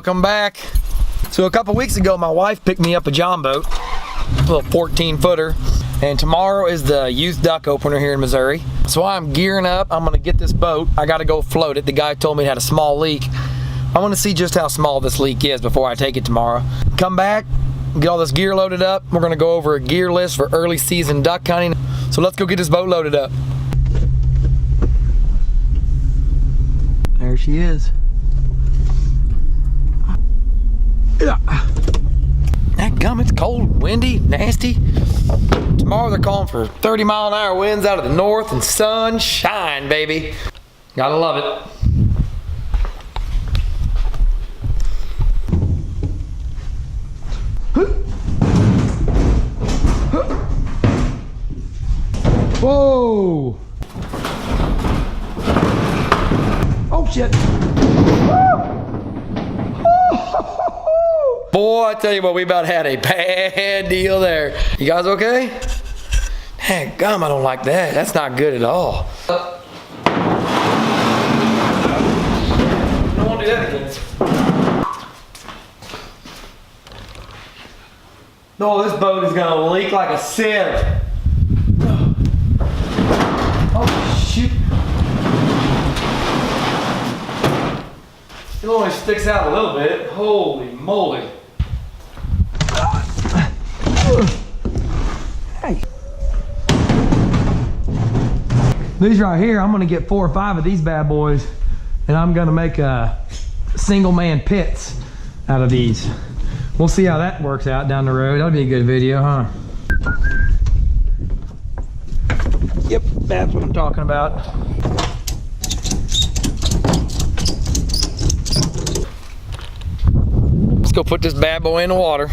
Welcome back. So a couple weeks ago, my wife picked me up a John boat, a little 14-footer, and tomorrow is the youth duck opener here in Missouri. So I'm gearing up. I'm gonna get this boat. I gotta go float it. The guy told me it had a small leak. I wanna see just how small this leak is before I take it tomorrow. Come back, get all this gear loaded up. We're gonna go over a gear list for early season duck hunting. So let's go get this boat loaded up. There she is. Yeah. That gum, it's cold, windy, nasty. Tomorrow they're calling for 30-mile-an-hour winds out of the north and sunshine, baby. Gotta love it. Whoa! Oh shit! Boy, I tell you what, we about had a bad deal there. You guys okay? Heck, gum, I don't like that. That's not good at all. Don't want to do that again. No, this boat is gonna leak like a sieve. Oh shoot! It only sticks out a little bit. Holy moly! Hey. These right here, I'm gonna get 4 or 5 of these bad boys, and I'm gonna make single man pits out of these. We'll see how that works out down the road. That'll be a good video, huh? Yep, that's what I'm talking about. Let's go put this bad boy in the water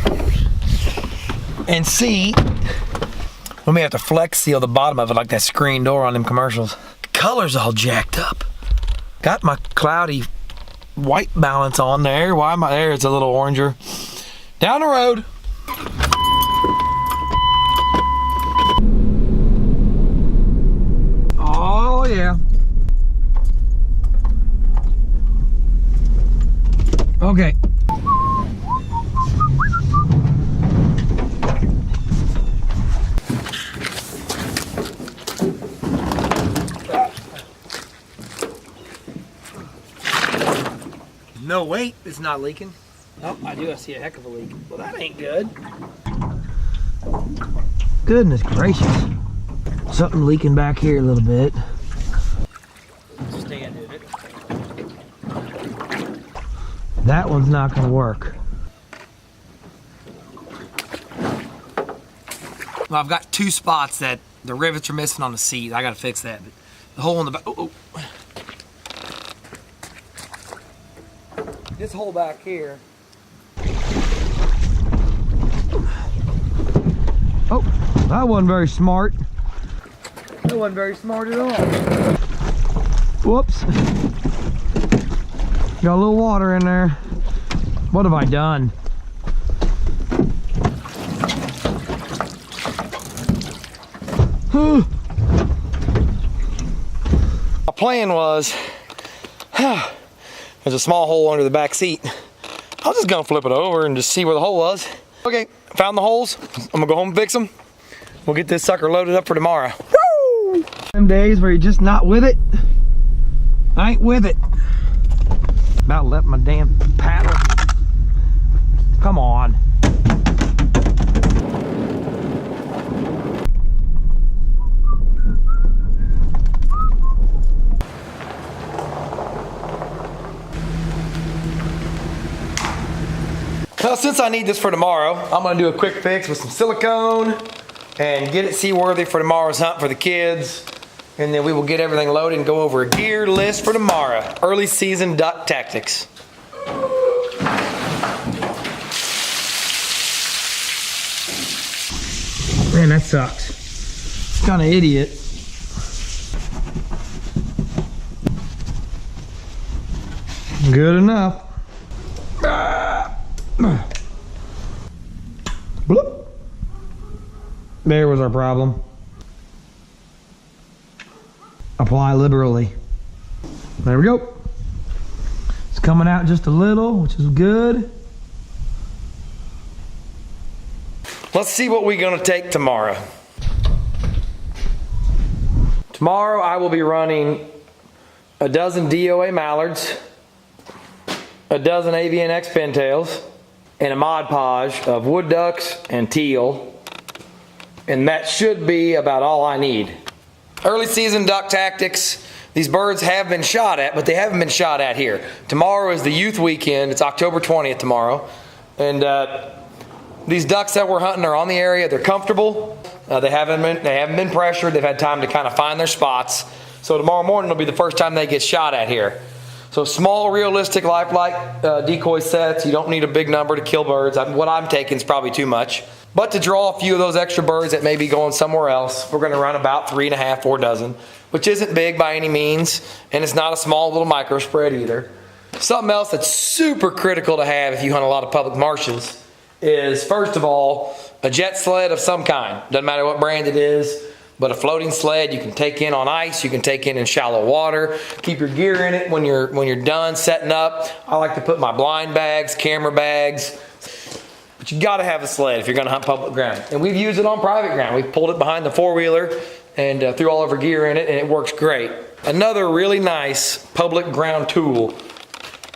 and see. We may have to flex seal the bottom of it like that screen door on them commercials. The color's all jacked up. Got my cloudy white balance on there. Why am I there? It's a little oranger. Down the road. Oh yeah. Okay. No, wait, it's not leaking. Oh, I do. I see a heck of a leak. Well, that ain't good. Goodness gracious. Something leaking back here a little bit. Stand in it. That one's not going to work. Well, I've got 2 spots that the rivets are missing on the seat. I got to fix that. But the hole in the back. Oh. This hole back here. Oh, that wasn't very smart. That wasn't very smart at all. Whoops. Got a little water in there. What have I done? My plan was, there's a small hole under the back seat. I was just gonna flip it over and just see where the hole was. Okay, found the holes. I'm gonna go home and fix them. We'll get this sucker loaded up for tomorrow. Woo! Them days where you're just not with it. I ain't with it. About to let my damn paddle. Come on. Well, since I need this for tomorrow, I'm gonna do a quick fix with some silicone and get it seaworthy for tomorrow's hunt for the kids. And then we will get everything loaded and go over a gear list for tomorrow. Early season duck tactics. Man, that sucks. It's kind of idiot. Good enough. Bloop. There was our problem. Apply liberally. There we go. Let's coming out just a little, which is good. Let's see what we're gonna take tomorrow. Tomorrow I will be running a dozen DOA mallards, a dozen AVNX pintails, and a Mod Podge of wood ducks and teal. And that should be about all I need. Early season duck tactics. These birds have been shot at, but they haven't been shot at here. Tomorrow is the youth weekend. It's October 20th tomorrow. And these ducks that we're hunting are on the area. They're comfortable. They haven't been pressured. They've had time to kind of find their spots. So tomorrow morning will be the first time they get shot at here. So small, realistic, lifelike decoy sets. You don't need a big number to kill birds. What I'm taking is probably too much. But to draw a few of those extra birds that may be going somewhere else, we're going to run about 3.5, 4 dozen, which isn't big by any means, and it's not a small little micro spread either. Something else that's super critical to have if you hunt a lot of public marshes is, first of all, a jet sled of some kind. Doesn't matter what brand it is, but a floating sled you can take in on ice, you can take in shallow water. Keep your gear in it when you're done setting up. I like to put my blind bags, camera bags, but you gotta have a sled if you're gonna hunt public ground. And we've used it on private ground. We've pulled it behind the four-wheeler and threw all of our gear in it, and it works great. Another really nice public ground tool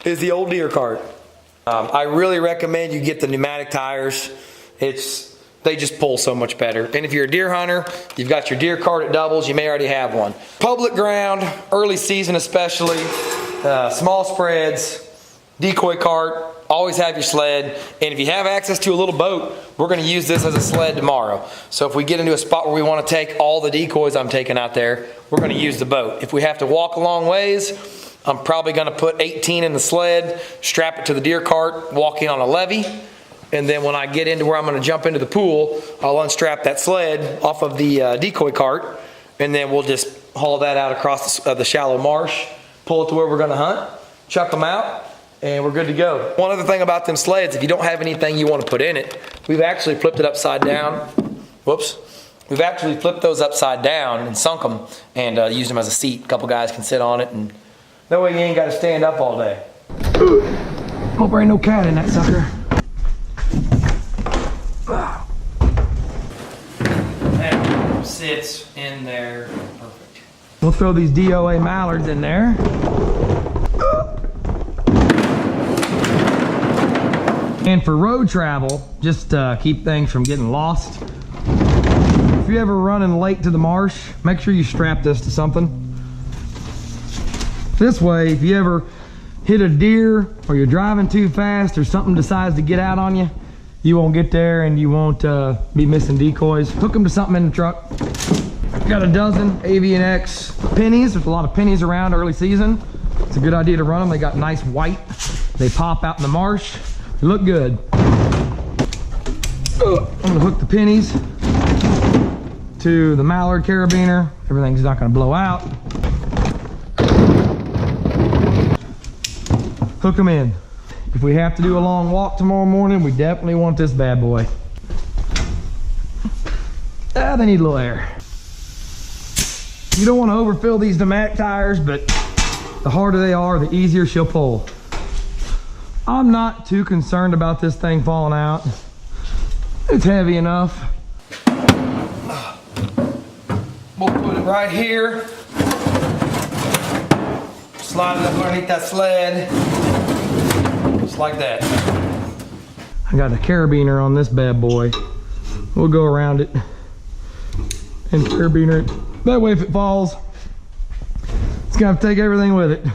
is the old deer cart. I really recommend you get the pneumatic tires. They just pull so much better. And if you're a deer hunter, you've got your deer cart at doubles, you may already have one. Public ground, early season especially, small spreads, decoy cart, always have your sled. And if you have access to a little boat, we're gonna use this as a sled tomorrow. So if we get into a spot where we wanna take all the decoys I'm taking out there, we're gonna use the boat. If we have to walk a long ways, I'm probably gonna put 18 in the sled, strap it to the deer cart, walk in on a levee, and then when I get into where I'm gonna jump into the pool, I'll unstrap that sled off of the decoy cart, and then we'll just haul that out across the shallow marsh, pull it to where we're gonna hunt, chuck them out, and we're good to go. One other thing about them sleds, if you don't have anything you wanna put in it, we've actually flipped it upside down. Whoops. We've actually flipped those upside down and sunk them and used them as a seat. A couple guys can sit on it, and that way you ain't gotta stand up all day. Hope there ain't no cat in that sucker. That sits in there perfect. We'll throw these DOA mallards in there. And for road travel, just keep things from getting lost. If you're ever running late to the marsh, make sure you strap this to something. This way, if you ever hit a deer or you're driving too fast or something decides to get out on you, you won't get there and you won't be missing decoys. Hook them to something in the truck. Got a dozen AVNX pennies. There's a lot of pennies around early season. It's a good idea to run them. They got nice white. They pop out in the marsh. They look good. I'm gonna hook the pennies to the mallard carabiner. Everything's not gonna blow out. Hook them in. If we have to do a long walk tomorrow morning, we definitely want this bad boy. They need a little air. You don't want to overfill these pneumatic tires, but the harder they are, the easier she'll pull. I'm not too concerned about this thing falling out. It's heavy enough. We'll put it right here. Slide it up underneath that sled. Just like that. I got a carabiner on this bad boy. We'll go around it and carabiner it. That way if it falls, it's gonna have to take everything with it.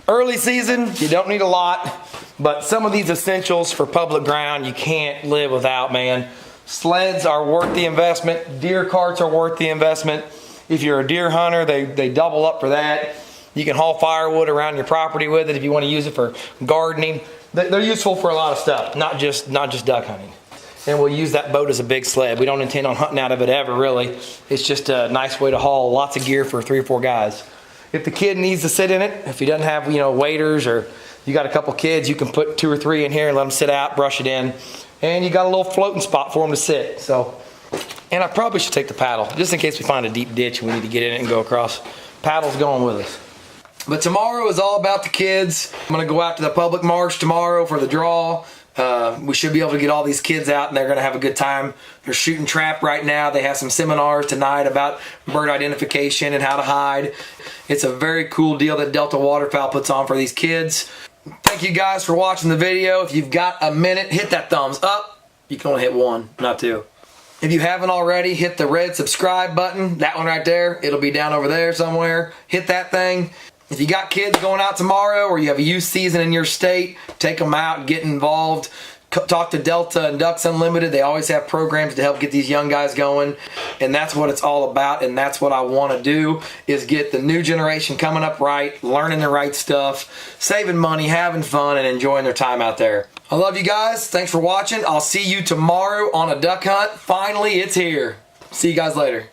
Early season, you don't need a lot, but some of these essentials for public ground you can't live without, man. Sleds are worth the investment. Deer carts are worth the investment. If you're a deer hunter, they double up for that. You can haul firewood around your property with it if you want to use it for gardening. They're useful for a lot of stuff, not just duck hunting. And we'll use that boat as a big sled. We don't intend on hunting out of it ever, really. It's just a nice way to haul lots of gear for 3 or 4 guys. If the kid needs to sit in it, if he doesn't have, waders, or you got a couple kids, you can put 2 or 3 in here and let them sit out, brush it in. And you got a little floating spot for them to sit. And I probably should take the paddle, just in case we find a deep ditch and we need to get in it and go across. Paddle's going with us. But tomorrow is all about the kids. I'm gonna go out to the public march tomorrow for the draw. We should be able to get all these kids out and they're gonna have a good time. They're shooting trap right now. They have some seminars tonight about bird identification and how to hide. It's a very cool deal that Delta Waterfowl puts on for these kids. Thank you guys for watching the video. If you've got a minute, hit that thumbs up. You can only hit one, not two. If you haven't already, hit the red subscribe button. That one right there. It'll be down over there somewhere. Hit that thing. If you got kids going out tomorrow or you have a youth season in your state, take them out and get involved. Talk to Delta and Ducks Unlimited. They always have programs to help get these young guys going. And that's what it's all about. And that's what I want to do, is get the new generation coming up right, learning the right stuff, saving money, having fun, and enjoying their time out there. I love you guys. Thanks for watching. I'll see you tomorrow on a duck hunt. Finally, it's here. See you guys later.